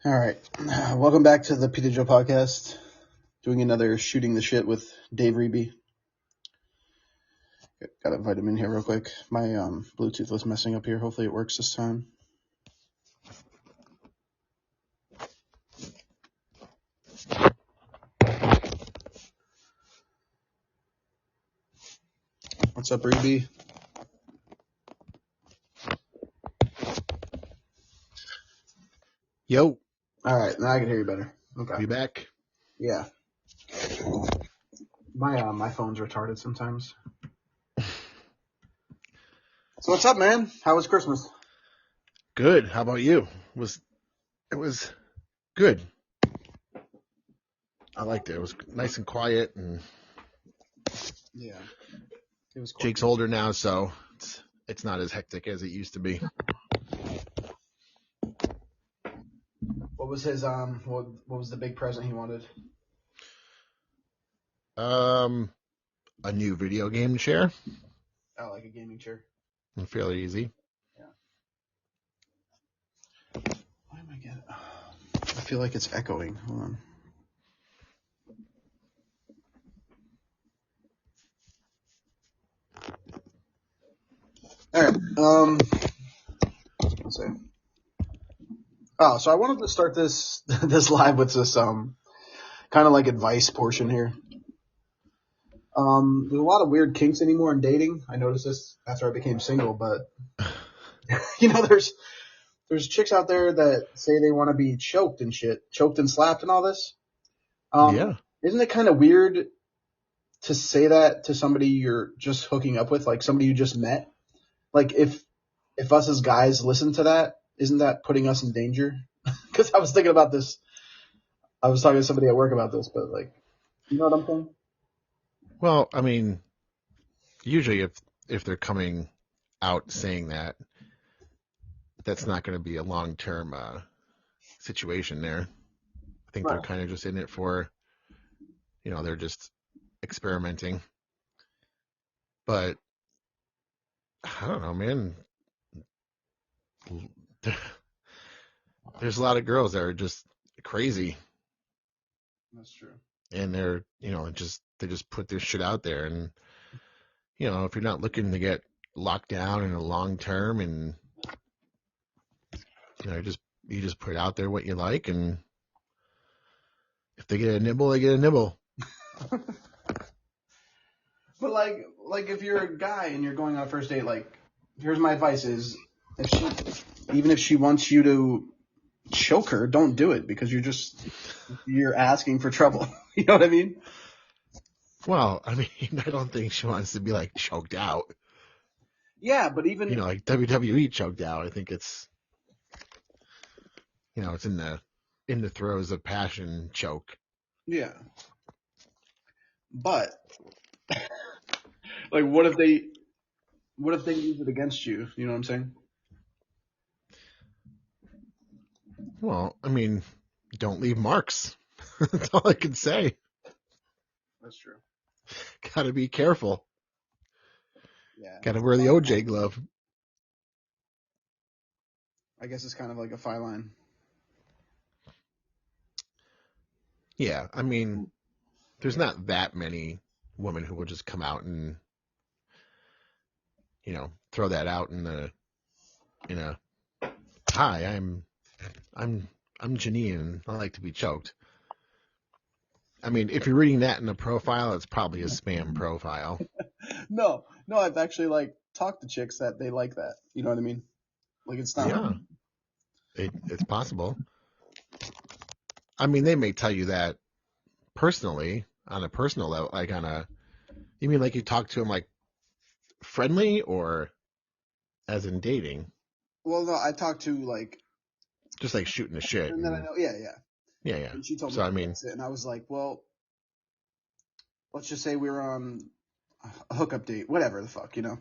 All right. Welcome back to the Peter Joe podcast. Doing another shooting the shit with Dave Riebe. Gotta invite him in here real quick. My Bluetooth was messing up here. Hopefully it works this time. What's up, Riebe? Yo, All right, now I can hear you better. Okay. you back? Yeah. My phone's retarded sometimes. So what's up, man? How was Christmas? Good. How about you? It was good. I liked it. It was nice and quiet, and Yeah. It was cool. Jake's older now, so it's not as hectic as it used to be. What was his what was the big present he wanted? A new video game chair. Oh, like a gaming chair. Fairly easy. Why am I getting? I feel like it's echoing. Hold on. All right. Let's see. Oh, so I wanted to start this live with this kind of like advice portion here. There's a lot of weird kinks anymore in dating. I noticed this after I became single, but there's chicks out there that say they want to be choked and shit, choked and slapped and all this. Yeah. Isn't it kind of weird to say that to somebody you're just hooking up with, like somebody you just met? Like if us as guys listen to that, isn't that putting us in danger? Because I was thinking about this. I was talking to somebody at work about this, but like, you know what I'm saying? Well, I mean, usually if they're coming out saying that, that's not going to be a long-term situation there. I think they're kind of just in it for, they're just experimenting. But I don't know, man. There's a lot of girls that are just crazy. That's true. And they're, they just put their shit out there. And, if you're not looking to get locked down in a long term and, you just put out there what you like. And if they get a nibble, they get a nibble. But like if you're a guy and you're going on a first date, like, here's my advice is even if she wants you to choke her, don't do it because you're asking for trouble. You know what I mean? Well, I mean, I don't think she wants to be like choked out. Yeah, but even like WWE choked out. I think it's, it's in the throes of passion choke. yeah. But like, what if they use it against you? You know what I'm saying? Well, I mean, don't leave marks. That's all I can say. That's true. Gotta be careful. Yeah. Gotta wear the OJ glove. I guess it's kind of like a fine line. Yeah, I mean, there's not that many women who will just come out and, throw that out in a hi, I'm Janine and I like to be choked. I mean, if you're reading that in a profile, it's probably a spam profile. No, I've actually like talked to chicks that they like that. You know what I mean? Like it's not. Yeah, it's possible. I mean, they may tell you that personally, on a personal level, like you mean like you talk to them like friendly or as in dating? Well, no, I talked to like Just like shooting the shit. and then I know, yeah. Yeah. And she told me So, I mean, that's it, and I was like, well, let's just say we were on a hookup date, whatever the fuck, you know.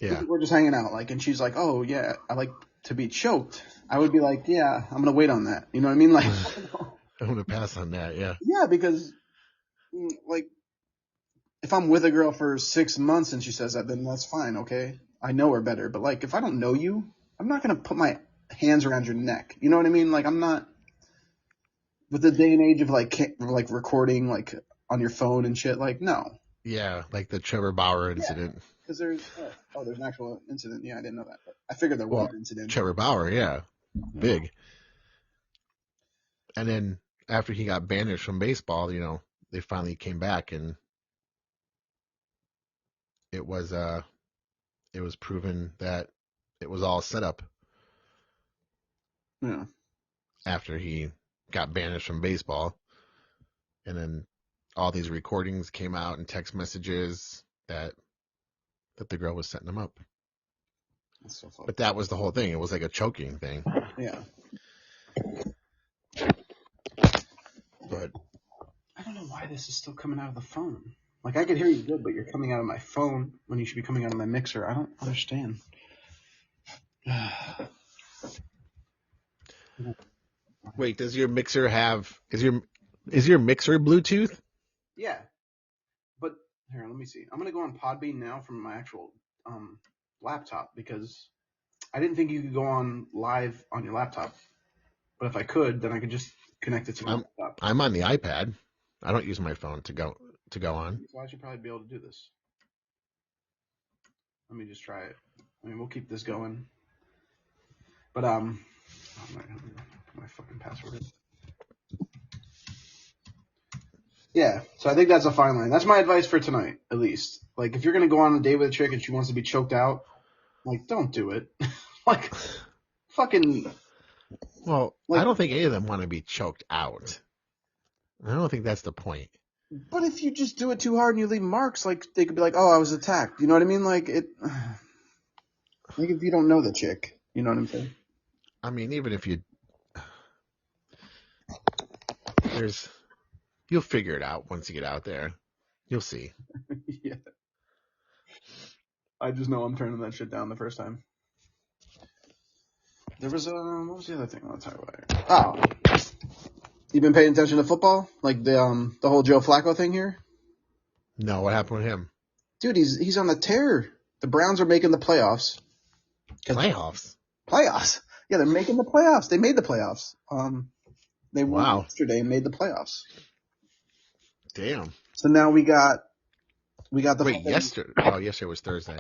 yeah. We're just hanging out, like, and she's like, oh yeah, I like to be choked. I would be like, yeah, I'm gonna wait on that. You know what I mean? Like, I'm gonna pass on that. Yeah. yeah, because like, if I'm with a girl for 6 months and she says that, then that's fine, okay? I know her better. But like, if I don't know you, I'm not gonna put my hands around your neck. You know what I mean? Like, I'm not. with the day and age of like recording like on your phone and shit, like no. Yeah, like the Trevor Bauer Yeah, incident. because there's an actual incident. Yeah, I didn't know that, but I figured there was Well, an incident. Trevor Bauer, yeah, Yeah. big. And then after he got banished from baseball, they finally came back, and it was proven that it was all set up Yeah. after he got banished from baseball. And then all these recordings came out and text messages that the girl was setting him up. That's so fucked. But that was the whole thing. It was like a choking thing. Yeah. But I don't know why this is still coming out of the phone. Like I could hear you good, but you're coming out of my phone when you should be coming out of my mixer. I don't understand. wait, does your mixer have is your mixer Bluetooth? Yeah, but here, let me see. I'm gonna go on Podbean now from my actual laptop because I didn't think you could go on live on your laptop. But if I could, then I could just connect it to my laptop. I'm on the iPad. I don't use my phone to go on. So I should probably be able to do this. Let me just try it. I mean, we'll keep this going. But oh my fucking password is. Yeah, so I think that's a fine line. That's my advice for tonight, at least. Like, if you're gonna go on a date with a chick and she wants to be choked out, like, don't do it. Like, fucking. Well, Like, I don't think any of them want to be choked out. I don't think that's the point. but if you just do it too hard and you leave marks, like, they could be like, "Oh, I was attacked." You know what I mean? Like it. Like if you don't know the chick, you know what I'm saying? I mean, even if you'll figure it out once you get out there. You'll see. Yeah. I just know I'm turning that shit down the first time. There was what was the other thing I want to talk about here? Oh, you been paying attention to football? Like the whole Joe Flacco thing here? No, what happened with him? Dude, he's on the tear. The Browns are making the playoffs. Playoffs. Playoffs. Yeah, they're making the playoffs. They made the playoffs. They won Wow. yesterday and made the playoffs. Damn. So now we got the. Wait, yesterday? Oh, yesterday was Thursday.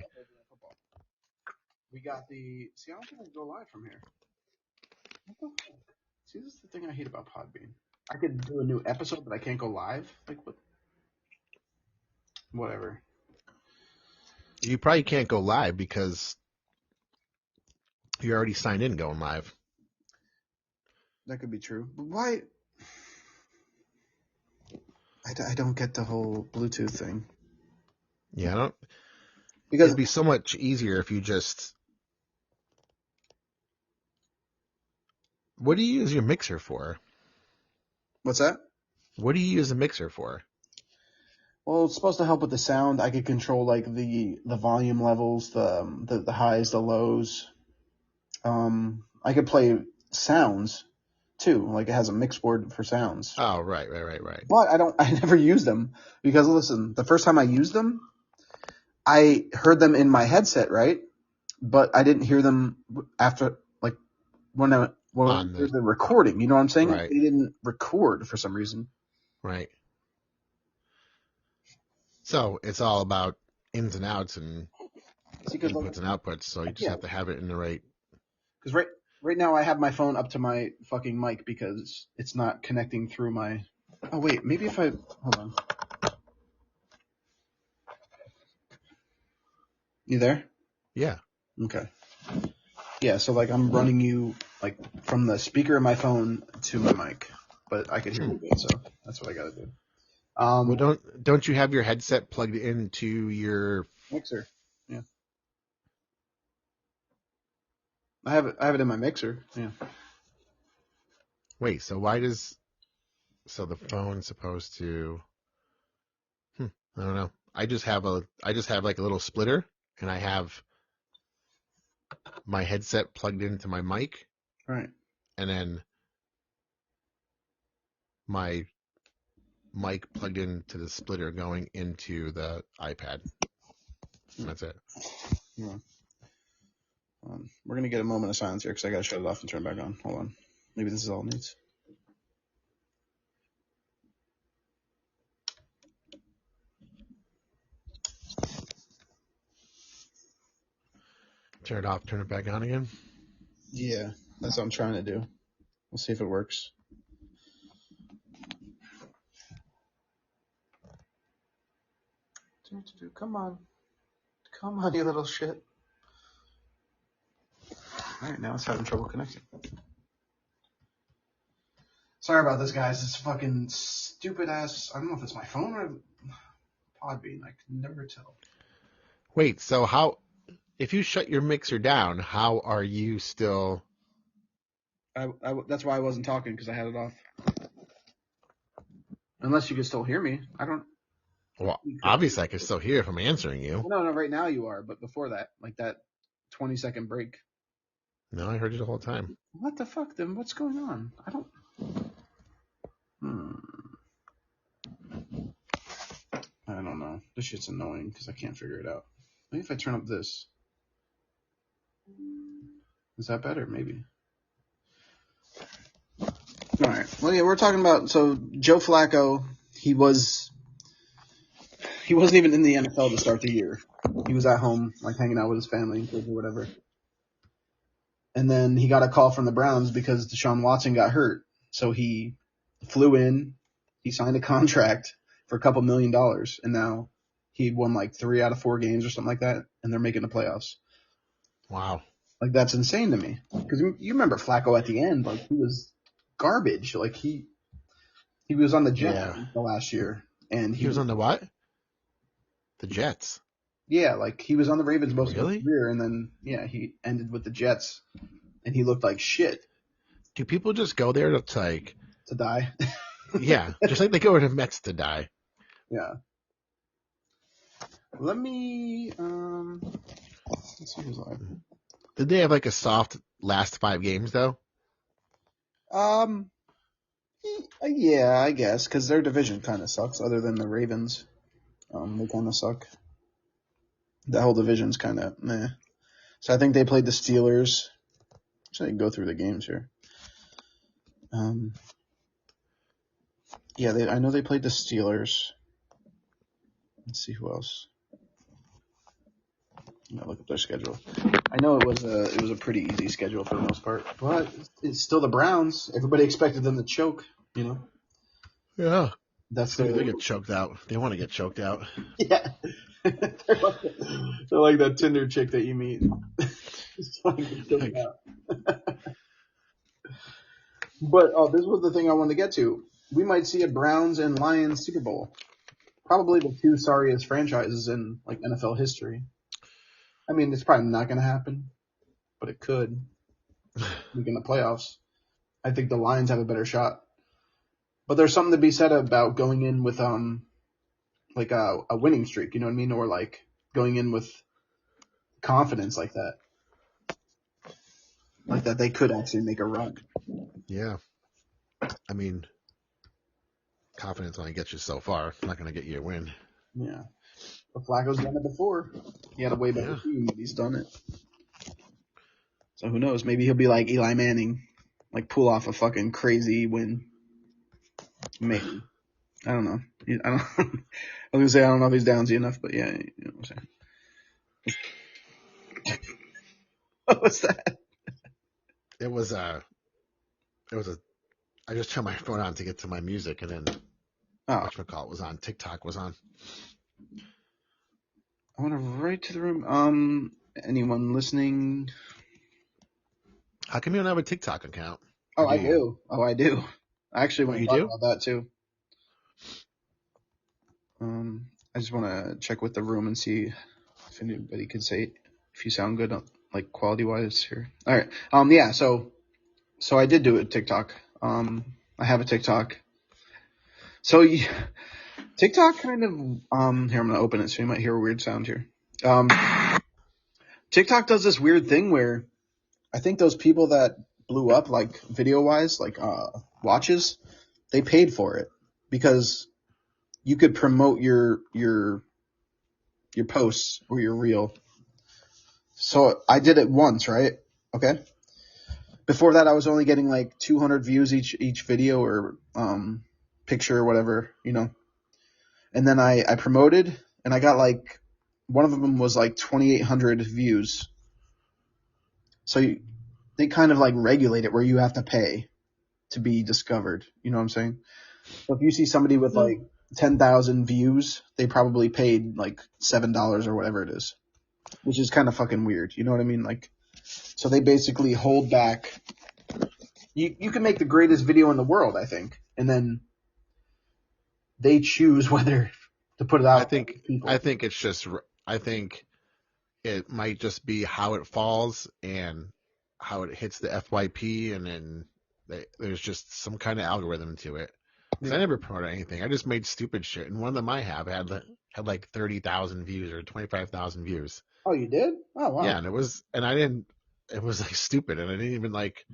We got the. See, I don't think I can go live from here. What the fuck? See, this is the thing I hate about Podbean. I could do a new episode, but I can't go live. Like what? Whatever. You probably can't go live because you're already signed in going live. That could be true. But why? I don't get the whole Bluetooth thing. Yeah, I don't. Because It'd be so much easier if you just. What do you use your mixer for? what's that? What do you use a mixer for? Well, it's supposed to help with the sound. I could control like the volume levels, the highs, the lows. I could play sounds too. Like it has a mix board for sounds. Oh, right. But I never use them because listen, the first time I used them, I heard them in my headset, right? But I didn't hear them after, like, when I heard the recording. You know what I'm saying? Right. They didn't record for some reason. Right. So it's all about ins and outs and inputs and outputs. So you just have to have it in the right. Because right now I have my phone up to my fucking mic because it's not connecting through my. Oh wait, maybe if I hold on. You there? Yeah. Okay. Yeah, so like I'm running you like from the speaker of my phone to my mic, but I could hear you good, so that's what I gotta do. Well, don't you have your headset plugged into your mixer? Yeah, I have it in my mixer. Yeah. Wait, so the phone's supposed to? I don't know. I just have like a little splitter, and I have my headset plugged into my mic, Right. and then my mic plugged into the splitter going into the iPad. And that's it. Yeah. We're gonna get a moment of silence here because I gotta shut it off and turn it back on. Hold on. Maybe this is all it needs. turn it off, turn it back on again? Yeah, that's what I'm trying to do. We'll see if it works. Come on. Come on, you little shit. All right, now it's having trouble connecting. Sorry about this, guys. This fucking stupid ass. I don't know if it's my phone or Podbean. I can never tell. Wait, so how? If you shut your mixer down, how are you still? That's why I wasn't talking, because I had it off. Unless you can still hear me. I don't. Well, obviously I can still hear if I'm answering you. No, right now you are, but before that, like that 20-second break. No, I heard you the whole time. What the fuck? Then what's going on? I don't. I don't know. This shit's annoying because I can't figure it out. Maybe if I turn up this. Is that better? Maybe. All right. Well, yeah, we're talking about, so Joe Flacco, he wasn't even in the NFL to start the year. He was at home, like hanging out with his family and kids or whatever. And then he got a call from the Browns because Deshaun Watson got hurt. So he flew in, he signed a contract for a couple $1 million, and now he won like 3 out of 4 games or something like that, and they're making the playoffs. Wow. Like, that's insane to me. Because you remember Flacco at the end, like, he was garbage. Like, he was on the Jets the last year. And he was on the what? The Jets. Yeah, like, he was on the Ravens most of his Really? career, and then, yeah, he ended with the Jets, and he looked like shit. Do people just go there to die? Yeah, just like they go to the Mets to die. Yeah. Let me, let's see who's live. Did they have like a soft last 5 games though? Yeah, I guess, because their division kind of sucks. Other than the Ravens, they kind of suck. The whole division's kind of meh. So I think they played the Steelers. So I can go through the games here. Yeah, I know they played the Steelers. Let's see who else. I'm gonna look up their schedule. I know it was a pretty easy schedule for the most part, but it's still the Browns. Everybody expected them to choke, you know. Yeah. That's They get choked out. They want to get choked out. Yeah. They're like that Tinder chick that you meet. But this was the thing I wanted to get to. We might see a Browns and Lions Super Bowl. Probably the 2 sorriest franchises in like NFL history. I mean, it's probably not going to happen, but it could. In the playoffs, I think the Lions have a better shot. But there's something to be said about going in with like a winning streak, you know what I mean, or like going in with confidence like that. Like that they could actually make a run. Yeah. I mean, confidence only gets you so far. It's not going to get you a win. Yeah. But Flacco's done it before. He had a way better team, but he's done it. So who knows? Maybe he'll be like Eli Manning, like pull off a fucking crazy win. Maybe. I don't know. I was gonna say I don't know if he's downsy enough, but yeah, you know what I'm saying. What was that? It was a. I just turned my phone on to get to my music, and then whatchamacallit was on. TikTok was on. I want to write to the room. Anyone listening? How come you don't have a TikTok account? Oh, I do. I actually want to talk about that too. I just want to check with the room and see if anybody could say if you sound good, like quality wise here. All right. Yeah. So I did do a TikTok. I have a TikTok. So TikTok kind of here, I'm gonna open it so you might hear a weird sound here. TikTok does this weird thing where I think those people that blew up, like video wise, like watches, they paid for it because you could promote your posts or your reel. So I did it once, right? Okay. Before that, I was only getting like 200 views each video or picture or whatever, you know. And then I promoted, and I got like, one of them was like 2,800 views. So they kind of like regulate it where you have to pay to be discovered. You know what I'm saying? So if you see somebody with like 10,000 views, they probably paid like $7 or whatever it is, which is kind of fucking weird. You know what I mean? Like, so they basically hold back. You can make the greatest video in the world, I think, and then they choose whether to put it I out think to people. I think it's just I think it might just be how it falls and how it hits the FYP, and then there's just some kind of algorithm to it. Because I Yeah. never promoted anything. I just made stupid shit, and one of them I have had like 30,000 views or 25,000 views. Oh, you did? Oh, Yeah, wow. and I didn't. It was like stupid, and I didn't even like.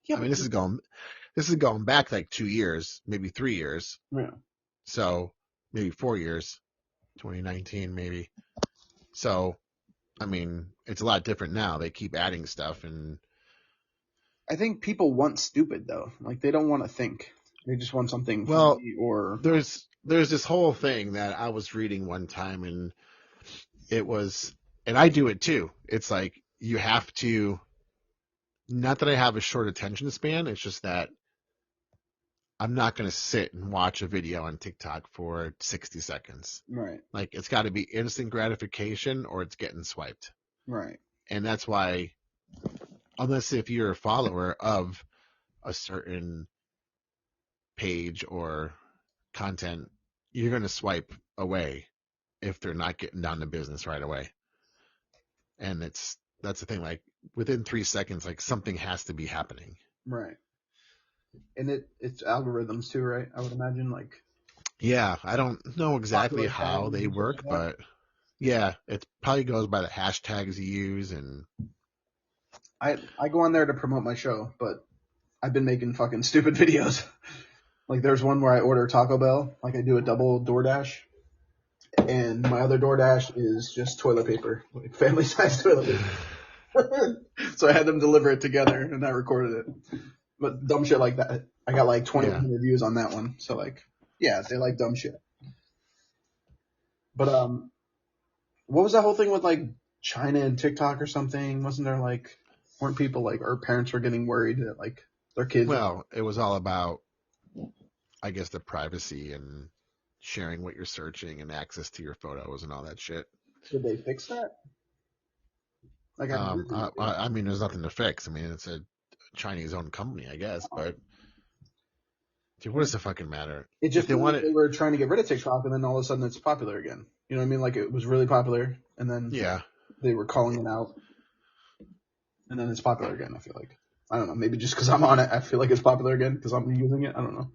Yeah, I but mean, this is going back like 2 years, maybe 3 years. yeah. So maybe 4 years, 2019 maybe. So I mean, it's a lot different now. They keep adding stuff, and I think people want stupid though. Like they don't want to think. They just want something well, funny or there's this whole thing that I was reading one time, and it was, and I do it too. It's like you have to. Not that I have a short attention span. It's just that I'm not going to sit and watch a video on TikTok for 60 seconds. right, Like it's got to be instant gratification or it's getting swiped. right, And that's why, unless if you're a follower of a certain page or content, you're going to swipe away if they're not getting down to business right away. And that's the thing. Like within 3 seconds, like something has to be happening. right. And it's algorithms too, right? I would imagine like Yeah, I don't know exactly popular how tags they and shit like work, that. but yeah, it probably goes by the hashtags you use, and I go on there to promote my show, but I've been making fucking stupid videos. Like there's one where I order Taco Bell, like I do a double DoorDash, and my other DoorDash is just toilet paper, like family size toilet paper. So I had them deliver it together, and I recorded it. But dumb shit like that. I got like yeah. 2,100 views on that one. So like, yeah, they like dumb shit. But what was that whole thing with like China and TikTok or something? Wasn't there like, weren't people like, or parents were getting worried that like their kids were, Well, it was all about, I guess, the privacy and sharing what you're searching and access to your photos and all that shit. did they fix that? Like I never heard anything. I mean, there's nothing to fix. I mean, it's a Chinese-owned company, I guess, but dude, what does it fucking matter? It If just they feels want like it, they were trying to get rid of TikTok and then all of a sudden it's popular again. You know what I mean? Like it was really popular and then yeah. they were calling it out and then it's popular again, I feel like. I don't know. Maybe just because I'm on it, I feel like it's popular again because I'm using it. I don't know.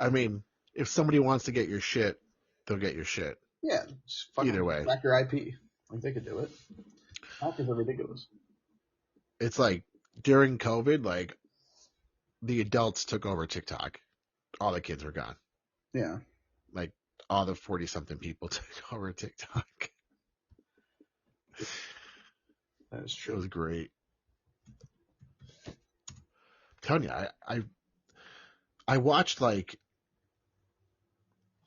I mean, if somebody wants to get your shit, they'll get your shit. Yeah, just Either fucking way, track your IP. Like they could do it. Hackers are ridiculous. it's like during COVID, like the adults took over TikTok. All the kids were gone. Yeah, Like all the 40 something people took over TikTok. that is It true. was great. I'm telling you, I watched like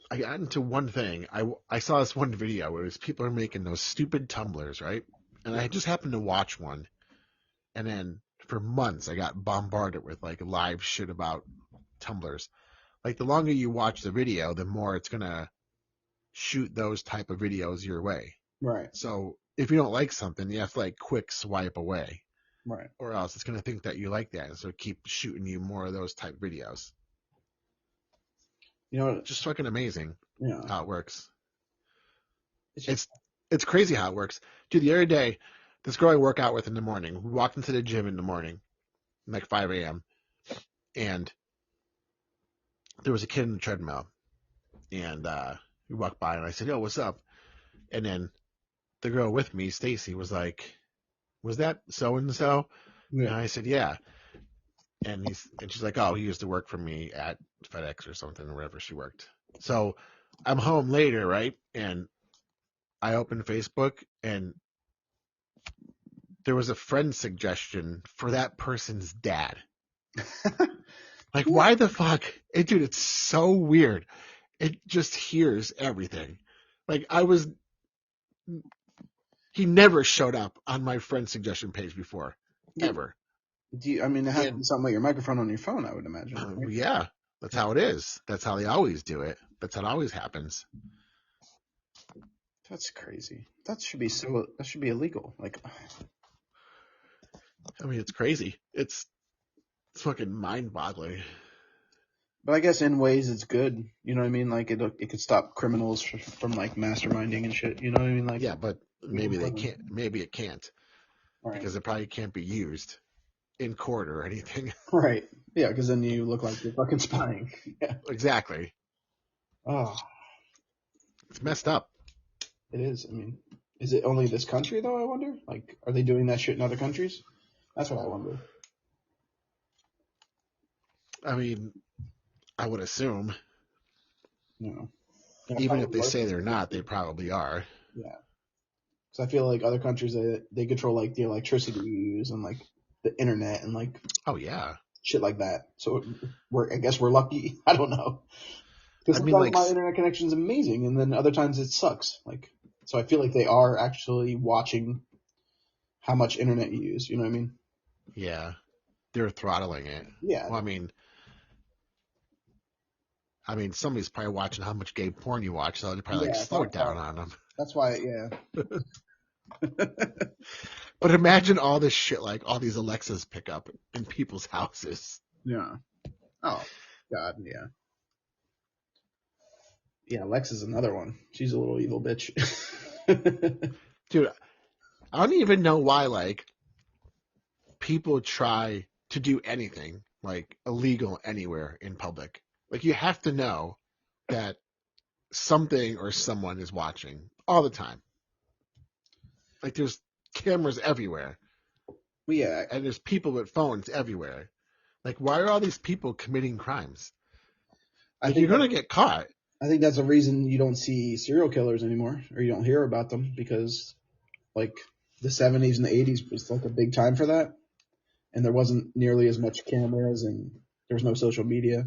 I got into one thing. I saw this one video where it was people are making those stupid tumblers, right? And Yeah. I just happened to watch one, and then for months I got bombarded with like live shit about tumblers. Like the longer you watch the video, the more it's gonna shoot those type of videos your way. Right. So if you don't like something, you have to like quick swipe away, Right. or else it's gonna think that you like that, and so keep shooting you more of those type videos. You know what? Just fucking amazing Yeah. how it works. It's just It's it's crazy how it works. Dude, the other day, this girl I work out with in the morning, we walked into the gym in the morning, like 5 a.m., and there was a kid in the treadmill, and we walked by, and I said, "Yo, what's up?" And then the girl with me, Stacy, was like, "Was that so and so?" And yeah. I said, "Yeah." And she's like, "Oh, he used to work for me at FedEx or something, or wherever she worked." So I'm home later, right? And I opened Facebook, and there was a friend suggestion for that person's dad. Like, Yeah. why the fuck? Dude, it's so weird. It just hears everything. Like, he never showed up on my friend suggestion page before, Yeah. ever. I mean, it has to be And something like your microphone on your phone, I would imagine. Right? yeah, that's how it is. That's how they always do it. That's how it always happens. That's crazy. That should be illegal. Like, I mean, it's crazy. It's fucking mind-boggling. but I guess in ways it's good. You know what I mean? Like it could stop criminals from like masterminding and shit. You know what I mean? Like Yeah, but even maybe they further. can't. Maybe it can't Right. because it probably can't be used in court or anything. Right. Yeah, because then you look like you're fucking spying. Yeah. Exactly. Oh, It's messed up. it is. I mean, is it only this country though? I wonder. Like, are they doing that shit in other countries? That's what I wonder. I mean, I would assume, You know. Yeah, even if probably they most say of they're it. not, they probably are. Yeah. So I feel like other countries they control like the electricity you use and like the internet and like Oh yeah. shit like that. So I guess we're lucky. I don't know. Because I mean, sometimes like, my internet connection is amazing, and then other times it sucks. Like, so I feel like they are actually watching how much internet you use. You know what I mean? yeah, they're throttling it. Yeah, Well, I mean, somebody's probably watching how much gay porn you watch, so they're probably like yeah. slow it down on them. That's why. Yeah, But imagine all this shit, like all these Alexas pick up in people's houses. yeah. Oh God, yeah, yeah. Lex is another one. She's a little evil bitch. Dude, I don't even know why, like, people try to do anything, like, illegal anywhere in public. Like, you have to know that something or someone is watching all the time. Like, there's cameras everywhere, Well, yeah, and there's people with phones everywhere. Like, why are all these people committing crimes? I Like, think you're gonna get caught. I think that's a reason you don't see serial killers anymore, or you don't hear about them because like the 70s and the 80s was like a big time for that, and there wasn't nearly as much cameras and there was no social media.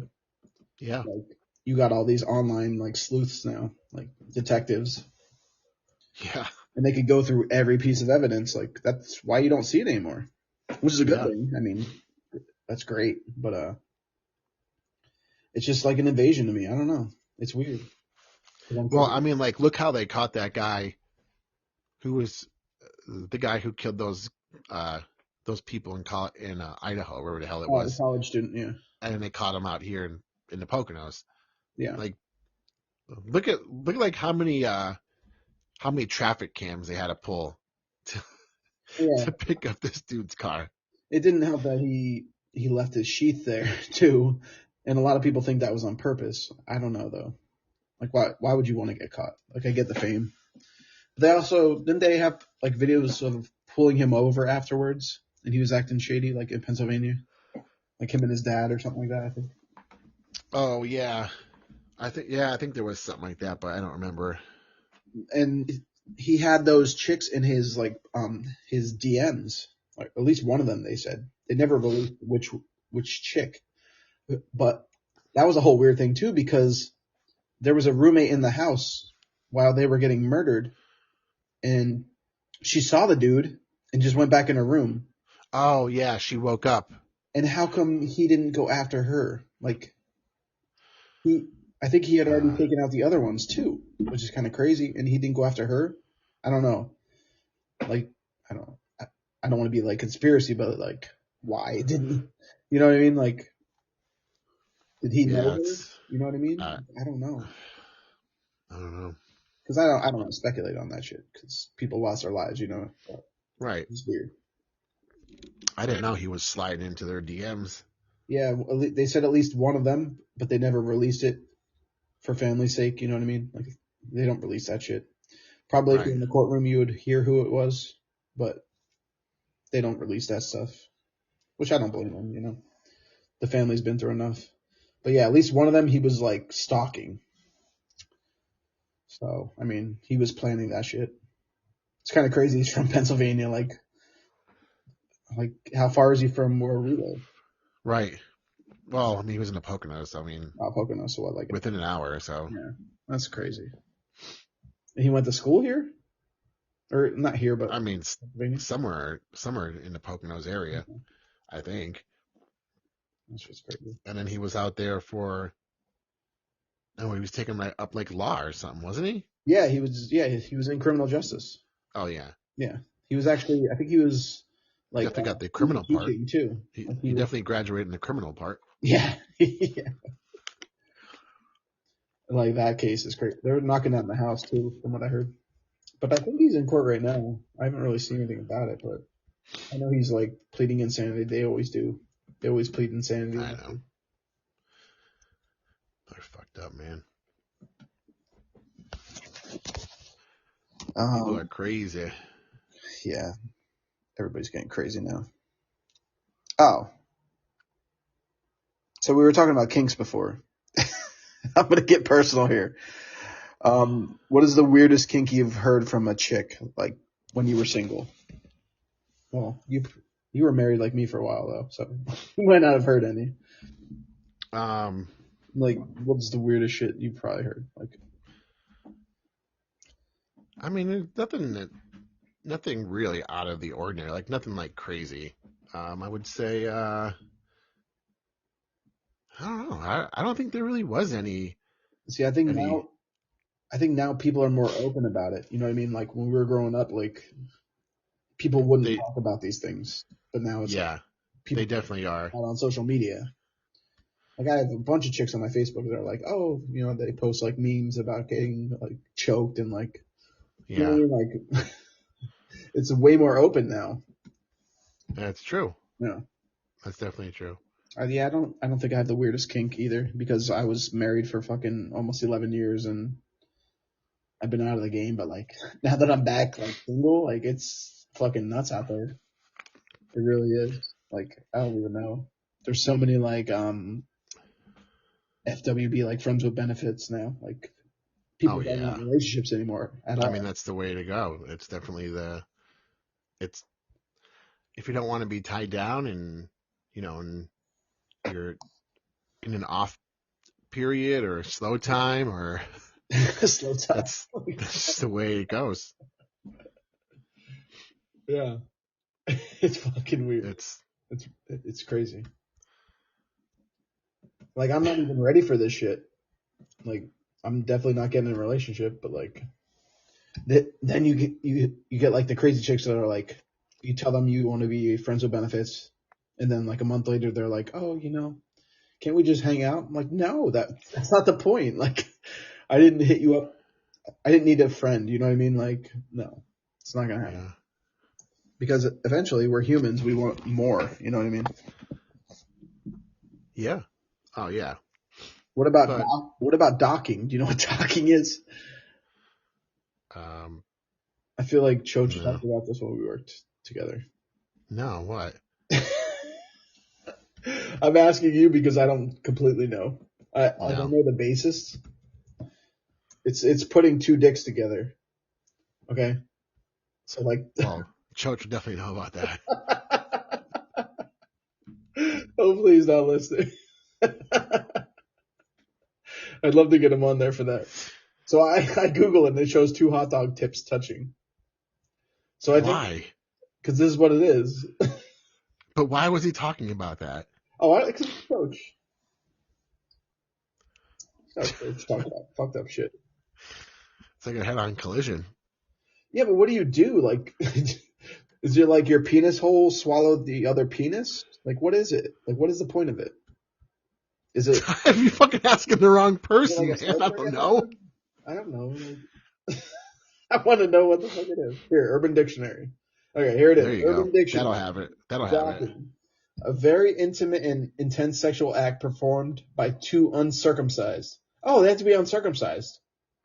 Yeah, Like you got all these online like sleuths now, like detectives, yeah, and they could go through every piece of evidence. Like that's why you don't see it anymore, which is a good yeah. thing. I mean, that's great, but it's just like an invasion to me. I don't know. It's weird. Well, I mean, like, look how they caught that guy who was the guy who killed those people in Idaho, wherever the hell it Oh, the was, college student, yeah, and then they caught him out here in the Poconos. yeah, Like, look at like how many traffic cams they had to pull to yeah. to pick up this dude's car. It didn't help that he left his sheath there too, and a lot of people think that was on purpose. I don't know though. Like why would you want to get caught? Like I get the fame. They also didn't they have like videos of pulling him over afterwards, and he was acting shady, like in Pennsylvania, like him and his dad or something like that. I think. Oh yeah, I think there was something like that, but I don't remember. And he had those chicks in his like his DMs. Like at least one of them, they said they never released which chick, but that was a whole weird thing too because there was a roommate in the house while they were getting murdered, and she saw the dude and just went back in her room. Oh yeah, she woke up. And how come he didn't go after her? Like he, I think he had already taken out the other ones too, which is kind of crazy. And he didn't go after her. I don't know. Like I don't, I don't want to be like conspiracy, but like why didn't he? You know what I mean? Like did he know Yeah, her? You know what I mean? uh, I don't know I don't know. because I don't want to speculate on that shit because people lost their lives. You know, but Right. it's weird. I didn't know he was sliding into their DMs. Yeah, they said at least one of them, but they never released it for family's sake. You know what I mean? Like they don't release that shit. Probably if you're Right. in the courtroom, you would hear who it was, but they don't release that stuff, which I don't blame them. You know, the family's been through enough. But yeah, at least one of them he was like stalking. So I mean, he was planning that shit. It's kind of crazy. He's from Pennsylvania. Like how far is he from where we live? Right. Well, I mean, he was in the Poconos, so I mean, Pocono. So what? Like within an hour or so. yeah, that's crazy. And he went to school here, or not here, but I mean, Pennsylvania. somewhere in the Poconos area. I think. That's just crazy. And then he was out there for, oh, he was taking up like law or something, wasn't he? Yeah, he was. Yeah, he was in criminal justice. Oh yeah, Yeah, he was actually. I think he was like definitely got the he was criminal part. teaching too. He Like he he was. definitely graduated in the criminal part. Yeah, yeah. Like that case is crazy. They're knocking that in the house too, from what I heard. But I think he's in court right now. I haven't really seen anything about it, but I know he's like pleading insanity. They always do. They always plead insanity. I know. They're fucked up, man. People are crazy. Yeah, everybody's getting crazy now. Oh, so we were talking about kinks before. I'm gonna get personal here. What is the weirdest kink you've heard from a chick, like when you were single? Well, you were married like me for a while though, so you might not have heard any. Like, what's the weirdest shit you've probably heard? Like, I mean, nothing really out of the ordinary. Like nothing like crazy. I would say, I don't know. I don't think there really was any. see, I think now people are more open about it. You know what I mean? Like when we were growing up, like people wouldn't They, talk about these things, but now it's like yeah, people they definitely are. out on social media. Like I have a bunch of chicks on my Facebook that are like, oh, you know, they post like memes about getting like choked and like, you know Yeah, what I mean? Like it's way more open now. that's true. Yeah. That's definitely true. Yeah, I don't think I have the weirdest kink either because I was married for fucking almost 11 years and I've been out of the game. But like now that I'm back, like single, like it's fucking nuts out there. It really is. Like I don't even know. There's so many like FWB like friends with benefits now. Like Oh people don't yeah. want relationships anymore at I mean, all. that's the way to go. It's definitely it's if you don't want to be tied down and you're in an off period or a slow time or Slow time. that's just the way it goes. Yeah, it's fucking weird. It's It's crazy. Like I'm not even ready for this shit. Like I'm definitely not getting in a relationship, but like then you get like the crazy chicks that are like you tell them you want to be friends with benefits, and then like a month later they're like, oh, you know, can't we just hang out? I'm like, no, that's not the point. Like I didn't hit you up. I didn't need a friend. You know what I mean? Like no, it's not gonna happen. yeah. Because eventually we're humans. We want more. You know what I mean? Yeah. Oh yeah. But What about docking? Do you know what docking is? um I feel like Choach no. talked about this when we worked together. No, what? I'm asking you because I don't completely know. I No. know the basis. It's putting two dicks together. Okay, so like, Well, Choach would definitely know about that. hopefully he's not listening. I'd love to get him on there for that. So I Google it and it shows two hot dog tips touching. So I think Why? because this is what it is. But why was he talking about that? Oh, because Coach. Coach talk about fucked up shit. It's like a head-on collision. Yeah, but what do you do? Like, is it like your penis hole swallowed the other penis? Like, what is it? Like, what is the point of it? Is it You fucking asking the wrong person, like a man. Star I Trek don't know. episode? I don't know. Like, I want to know what the fuck it is. Here, Urban Dictionary. Okay, here it There is. you Urban go. That'll Dictionary. have it. That'll have it. Docking. A very intimate and intense sexual act performed by two uncircumcised. Oh, they have to be uncircumcised.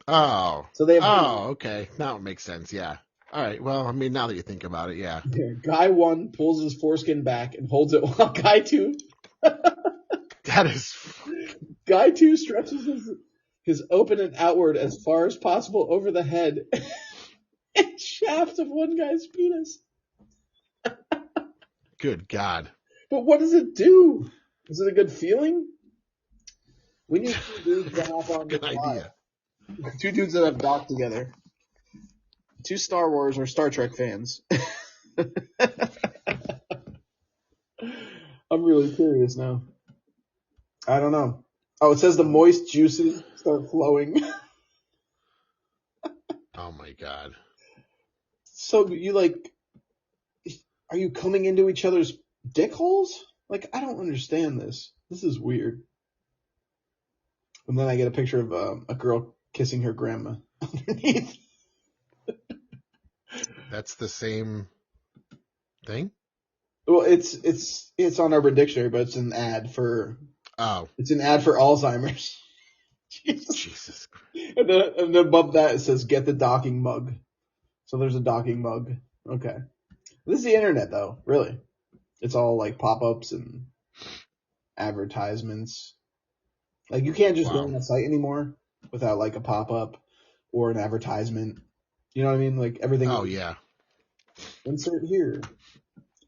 Oh. So they have Oh, okay. Now it makes sense. Yeah. All right. Well, I mean, now that you think about it, yeah. Guy one pulls his foreskin back and holds it while guy two That is. Guy two stretches his open and outward as far as possible over the head and shaft of one guy's penis. Good God. But what does it do? Is it a good feeling? We need two dudes to hop on this Good idea. live. Two dudes that have docked together. Two Star Wars or Star Trek fans. I'm really curious now. I don't know. Oh, it says the moist juices start flowing. Oh my god. So you like, are you coming into each other's dick holes? Like, I don't understand this. This is weird. And then I get a picture of a girl kissing her grandma underneath. That's the same thing? Well, it's on Urban Dictionary, but Oh, it's an ad for Alzheimer's. Jesus. Jesus Christ. And then above that it says get the docking mug. So there's a docking mug. Okay. This is the internet though, really. It's all like pop-ups and advertisements. Like you can't just go Wow. on a site anymore without like a pop-up or an advertisement. You know what I mean? Like everything Oh, is yeah. insert here.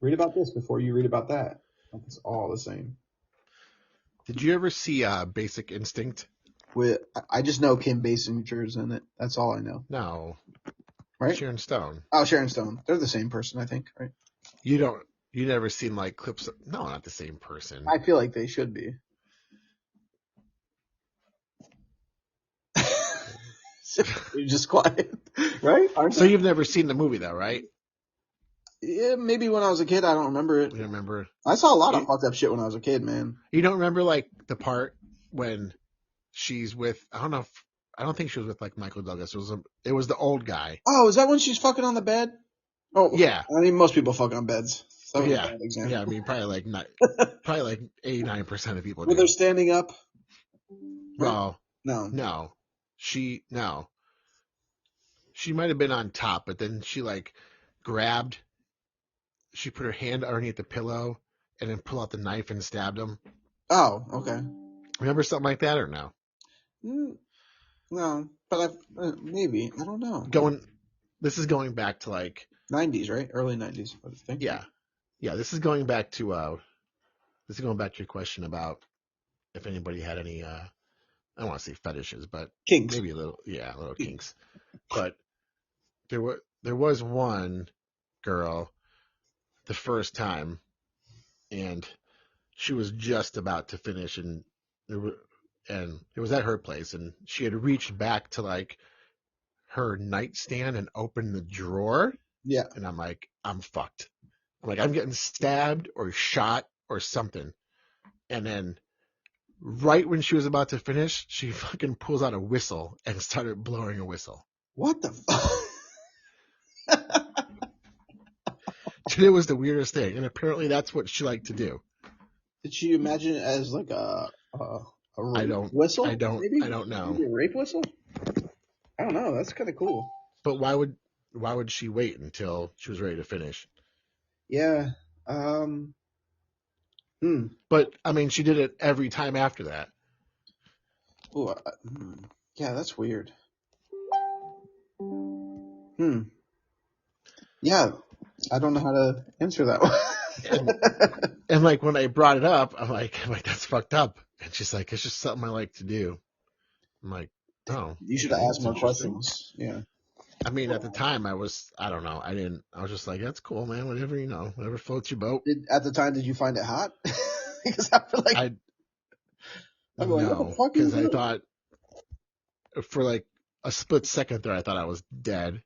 Read about this before you read about that. Like it's all the same. Did you ever see Basic Instinct? I just know Kim Basinger's in it. That's all I know. No. Right? Sharon Stone. Oh, Sharon Stone. They're the same person, I think, right? You never seen like clips of, no, not the same person. I feel like they should be. You're just quiet, right? Aren't So they? you've never seen the movie though, right? Yeah, maybe when I was a kid, I don't remember it. You remember? I saw a lot of You, fucked up shit when I was a kid, man. you don't remember like the part when she's with, I don't think she was with like Michael Douglas. It was the old guy. Oh, is that when she's fucking on the bed? Oh, Yeah. I mean, most people fuck on beds. So that was a Yeah. bad Yeah. I example. mean, probably like 89% of people Where they're do. standing up, right? Well, No. no. No. She might have been on top, but then grabbed, she put her hand underneath the pillow and then pulled out the knife and stabbed him. Oh, okay. Remember something like that or no? No, but maybe I don't know. This is going back to like 90s, right? Early 90s, I think. yeah, yeah. This is going back to your question about if anybody had any I don't want to say fetishes, but Kinks. maybe a little kinks. But there was one girl the first time, and she was just about to finish, and it was at her place, and she had reached back to like her nightstand and opened the drawer, Yeah. and I'm like, I'm fucked. I'm like, I'm getting stabbed or shot or something. And then right when she was about to finish, she fucking pulls out a whistle and started blowing a whistle. What the fuck? Dude, it was the weirdest thing, and apparently that's what she liked to do. Did she imagine it as like a rape whistle? I don't know. Maybe a rape whistle? I don't know. That's kind of cool. But why would she wait until she was ready to finish? Yeah. But I mean, she did it every time after that. Ooh, yeah, that's weird. Yeah, I don't know how to answer that one. And like when I brought it up, I'm like, that's fucked up. And she's like, it's just something I like to do. I'm like, oh, You should okay, ask that's more interesting. questions. Yeah. I mean, at the time, I don't know, I was just like, that's cool, man. Whatever floats your boat. At the time, did you find it hot? Because I feel like I'm like, what the No, fuck because is I this? thought for like a split second there, I thought I was dead.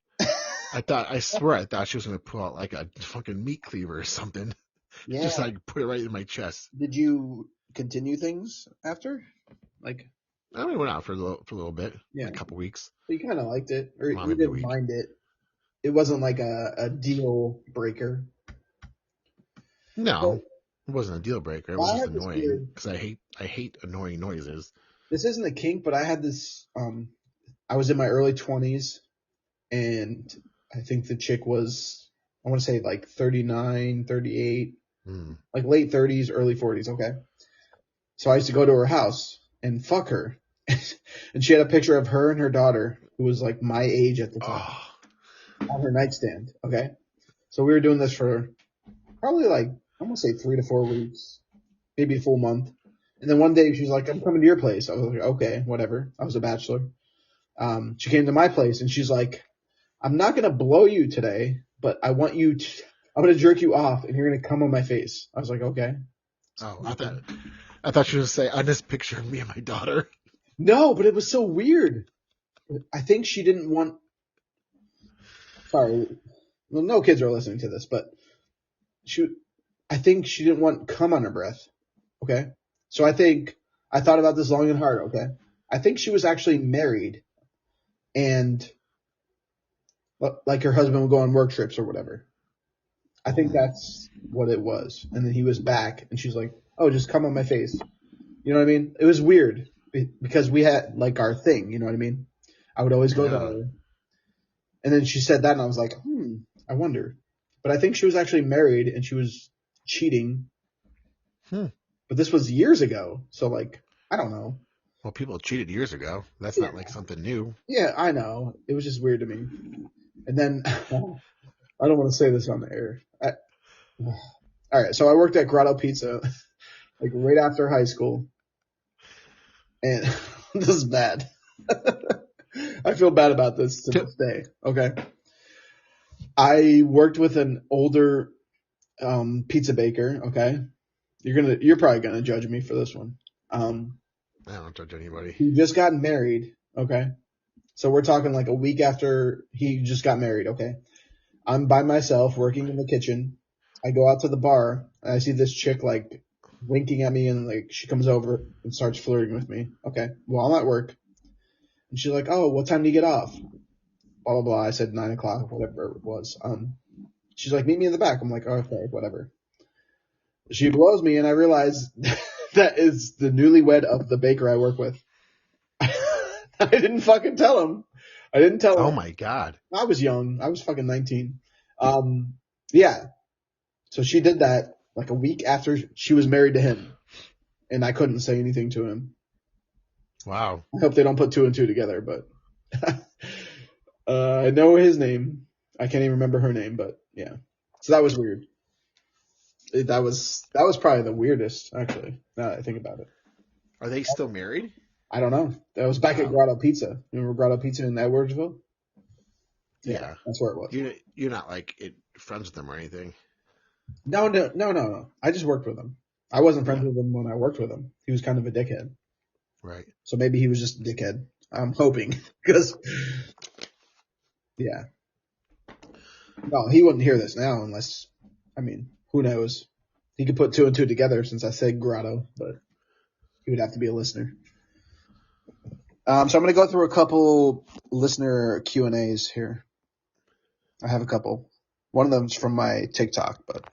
I swear I thought she was going to pull out like a fucking meat cleaver or something. Yeah. Just like put it right in my chest. Did you continue things after? Like, I mean, went out for a little bit, yeah, a couple weeks. you kind of liked it, or Well, you maybe a didn't week. mind it. It wasn't like a deal breaker. No, But it wasn't a deal breaker. It was I just had this annoying weird. because I hate annoying noises. This isn't a kink, but I had this. I was in my early 20s, and I think the chick was, I want to say like 39, 38, like late 30s, early 40s. Okay. So I used to go to her house and fuck her. And she had a picture of her and her daughter, who was like my age at the time, on her nightstand. Okay. So we were doing this for probably like, I'm going to say 3 to 4 weeks, maybe a full month. And then one day she was like, I'm coming to your place. I was like, okay, whatever. I was a bachelor. She came to my place and she's like, I'm not going to blow you today, but I'm going to jerk you off and you're going to come on my face. I was like, okay. Oh, I thought you were going to say, on this picture of me and my daughter. No, but it was so weird. I think she didn't want. Sorry, well, no kids are listening to this, but she. I think she didn't want cum on her breath. Okay, so I thought about this long and hard. Okay, I think she was actually married, and like her husband would go on work trips or whatever. I think that's what it was. And then he was back, and she's like, "Oh, just come on my face." You know what I mean? It was weird because we had like our thing. You know what I mean? I would always go Yeah. there, and then she said that, and I was like, I wonder. But I think she was actually married, and she was cheating. Hmm. But this was years ago, so like, I don't know. Well, people cheated years ago. That's Yeah, not like something new. yeah, I know. It was just weird to me. And then I don't want to say this on the air. All right, so I worked at Grotto Pizza like right after high school, and this is bad. I feel bad about this to this day. Okay, I worked with an older pizza baker. Okay, you're probably gonna judge me for this one. I don't judge anybody. He just got married. Okay, so we're talking like a week after he just got married. Okay, I'm by myself working in the kitchen. I go out to the bar and I see this chick like winking at me and like she comes over and starts flirting with me. Okay, well I'm at work and she's like, "Oh, what time do you get off?" Blah blah blah. I said 9 o'clock, whatever it was. She's like, "Meet me in the back." I'm like, "Oh, okay, whatever." She blows me and I realize that is the newlywed of the baker I work with. I didn't fucking tell him. I didn't tell Oh him. my God. I was young. I was fucking 19. Yeah. So she did that like a week after she was married to him, and I couldn't say anything to him. Wow. I hope they don't put two and two together, but I know his name. I can't even remember her name, but yeah. So that was weird. That was probably the weirdest, actually. Now that I think about it, Are they still married? I don't know. That was back at Wow. Grotto Pizza. Remember Grotto Pizza in Edwardsville? Yeah, Yeah. that's where it was. You're not like friends with them or anything. No. I just worked with him. I wasn't friends Yeah. with him when I worked with him. He was kind of a dickhead. Right. So maybe he was just a dickhead. I'm hoping. Because, yeah. No, he wouldn't hear this now unless, I mean, who knows? He could put two and two together since I said Grotto, but he would have to be a listener. So I'm going to go through a couple listener Q&As here. I have a couple. One of them's from my TikTok, but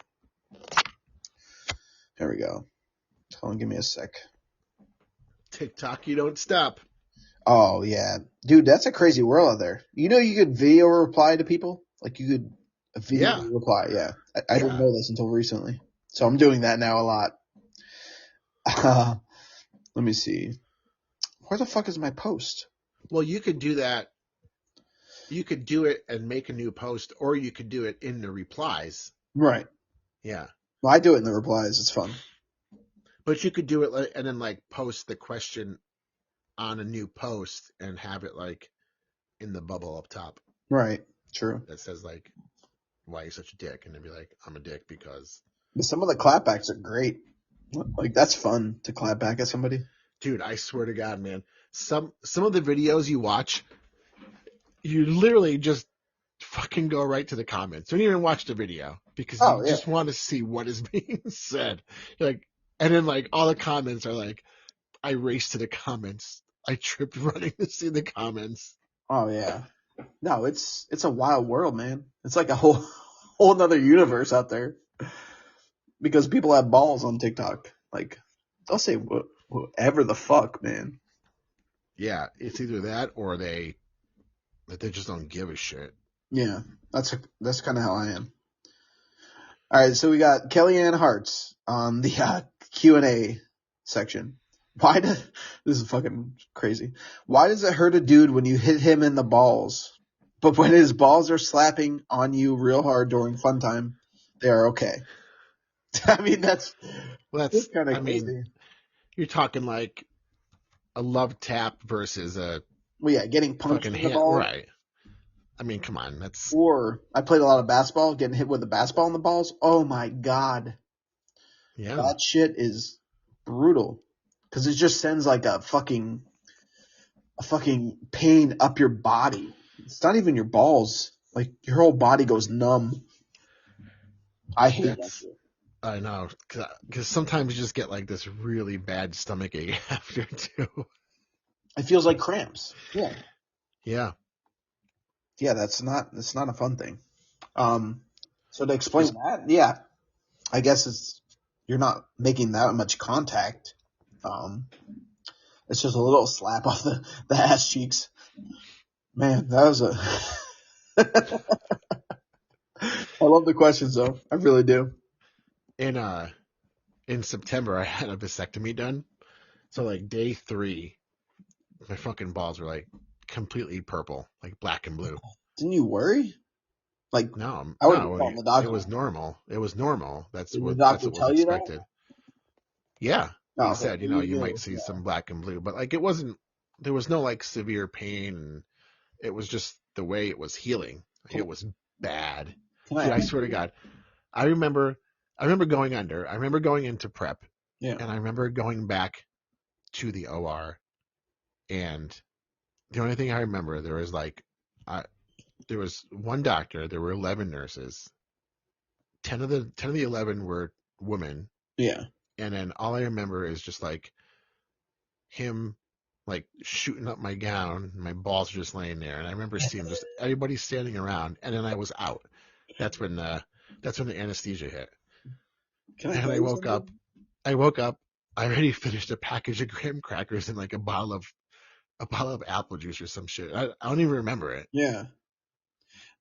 here we go. Hold on, give me a sec. TikTok, you don't stop. Oh, yeah. Dude, that's a crazy world out there. You know you could video reply to people? Like you could video reply, yeah. I didn't know this until recently. So I'm doing that now a lot. Let me see. Where the fuck is my post? Well, you could do that. You could do it and make a new post, or you could do it in the replies. Right. Yeah. Well, I do it in the replies. It's fun. But you could do it and then like post the question on a new post and have it like in the bubble up top. Right. True. That says like, why are you such a dick? And they'd be like, I'm a dick because. But some of the clapbacks are great. Like that's fun to clap back at somebody. Dude, I swear to God, man. Some of the videos you watch, you literally just fucking go right to the comments. Don't even watch the video because you just want to see what is being said. You're like, and then like all the comments are like, I raced to the comments. I tripped running to see the comments. Oh yeah. No, it's a wild world, man. It's like a whole nother universe out there. Because people have balls on TikTok. Like they'll say whatever the fuck, man. Yeah, it's either that or they just don't give a shit. Yeah, that's kind of how I am. All right, so we got Kellyanne Hartz on the Q&A section. This is fucking crazy. Why does it hurt a dude when you hit him in the balls, but when his balls are slapping on you real hard during fun time, they are okay? I mean, that's kind of crazy. Mean, you're talking like a love tap versus a getting punched in the ball. Right. I mean, come on, Or I played a lot of basketball, getting hit with a basketball in the balls. Oh my god. Yeah. That shit is brutal because it just sends like a fucking pain up your body. It's not even your balls. Like your whole body goes numb. I hate that That's shit. I know because sometimes you just get like this really bad stomach ache after too. It feels like cramps. Yeah. Yeah. Yeah, that's not a fun thing. So to explain Just that, yeah, I guess you're not making that much contact. Um, it's just a little slap off the ass cheeks. Man, that was a. I love the questions though. I really do. in in September I had a vasectomy done. So like day 3, my fucking balls were like completely purple, like black and blue. Didn't you worry? Like, No, I would be no, calling the it doctor. was normal. It was normal. Did the doctor That's what was tell you that? expected. Yeah, Oh, he okay, said, so you know, you you might knew. see Yeah. some black and blue, but like it wasn't. There was no like severe pain, and it was just the way it was healing. Can, It was bad, can I dude. I ask swear to you? God, I remember. I remember going under. I remember going into prep, Yeah. and I remember going back to the OR, and the only thing I remember there was like, I, there was one doctor. There were 11 nurses. 10 of the 11 were women, Yeah. and then all I remember is just like him like shooting up my gown, and my balls are just laying there, and I remember seeing just everybody standing around, and then I was out. That's when the that's when the anesthesia hit, Can I and tell I you woke something? up. I woke up. I already finished a package of graham crackers and like a bottle of apple juice or some shit. I don't even remember it, Yeah.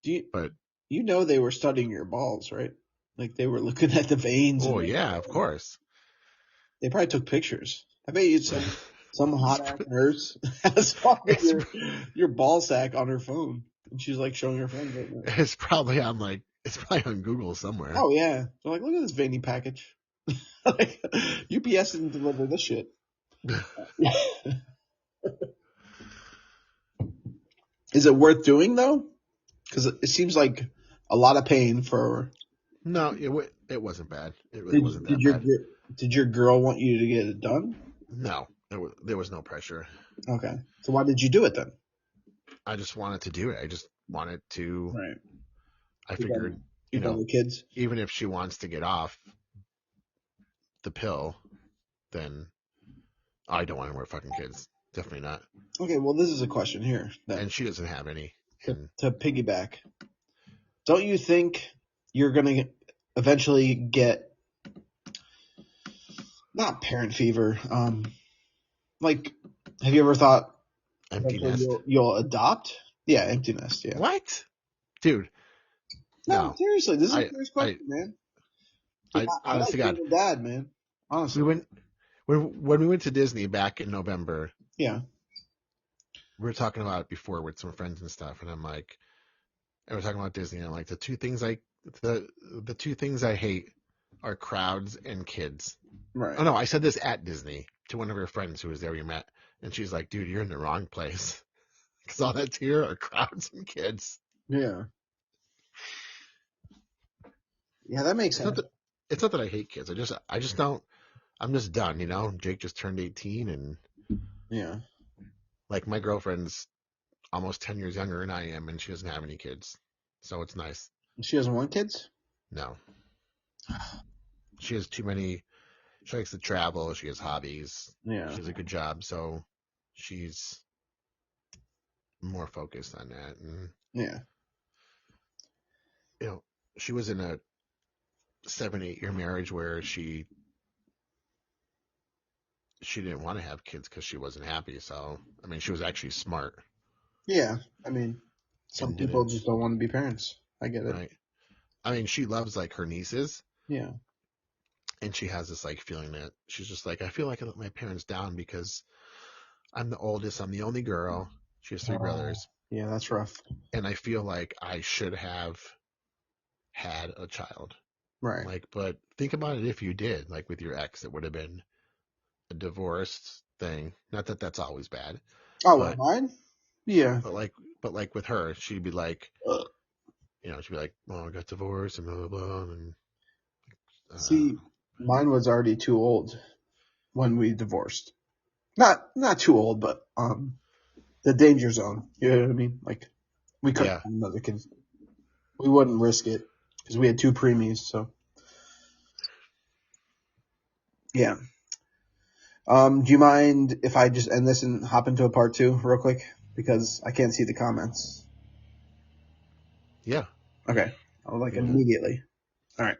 Do you but you know they were studying your balls, right? Like they were looking at the veins and oh yeah, of course. they probably took pictures. I bet you some it's hot ass nurse has fucking it's your ball sack on her phone, and she's like showing her friends right now. it's probably on like it's probably on Google somewhere. Oh yeah, they're like, look at this veiny package. Like, UPS didn't deliver this shit. Is it worth doing though? Because it seems like a lot of pain for. No, it wasn't bad. It really Did wasn't did that your bad. did your girl want you to get it done? No, there was no pressure. Okay, so why did you do it then? I just wanted to do it. I just wanted to. Right. I You're figured, done. you You're done know, with kids. even if she wants to get off the pill, then I don't want to wear fucking kids. Definitely not. Okay, well, this is a question here then And she doesn't have any. to, And to piggyback. Don't you think you're gonna eventually get not parent fever? Like, have you ever thought empty eventually nest. you'll adopt? Yeah, empty nest. Yeah. What, dude? No, No, seriously, this is a I, serious I, question, man. Like, I, I honest like to being God, a dad, man. we Honestly. went when we went to Disney back in November. Yeah. We were talking about it before with some friends and stuff, and I'm like, and we're talking about Disney. And I'm like, the two things I hate are crowds and kids. Oh Right. no, I said this at Disney to one of her friends who was there we met, and she's like, "Dude, you're in the wrong place because all that's here are crowds and kids." Yeah. Yeah, that makes It's not sense. that it's not that I hate kids. I just don't. I'm just done. You know, Jake just turned 18, and Yeah. like my girlfriend's almost 10 years younger than I am, and she doesn't have any kids, so it's nice. She doesn't want kids. No, she has too many. She likes to travel. She has hobbies. Yeah. She has a good job, so she's more focused on that. And Yeah. you know, she was in a 7, 8 year marriage where she didn't want to have kids because she wasn't happy. So I mean, she was actually smart Yeah. I mean, some and people didn't. just don't want to be parents. I get it. Right. I mean, she loves like her nieces, Yeah. and she has this like feeling that she's just like, I feel like I let my parents down because I'm the oldest. I'm the only girl. She has 3 brothers, Yeah, that's rough. and I feel like I should have had a child. I'm Right. like, but think about it if you did, like with your ex, it would have been a divorced thing. Not that that's always bad, Oh, with but mine? Yeah. but like with her, she'd be like, she'd be like, well, I got divorced and blah blah blah, and See, Mine was already too old when we divorced. Not too old, but the danger zone. You know what I mean? Like we couldn't Yeah. have another kid. We wouldn't risk it because we had two preemies. So yeah. Do you mind if I just end this and hop into a part two real quick because I can't see the comments? Yeah. Okay, I'll like Go ahead. immediately. All right.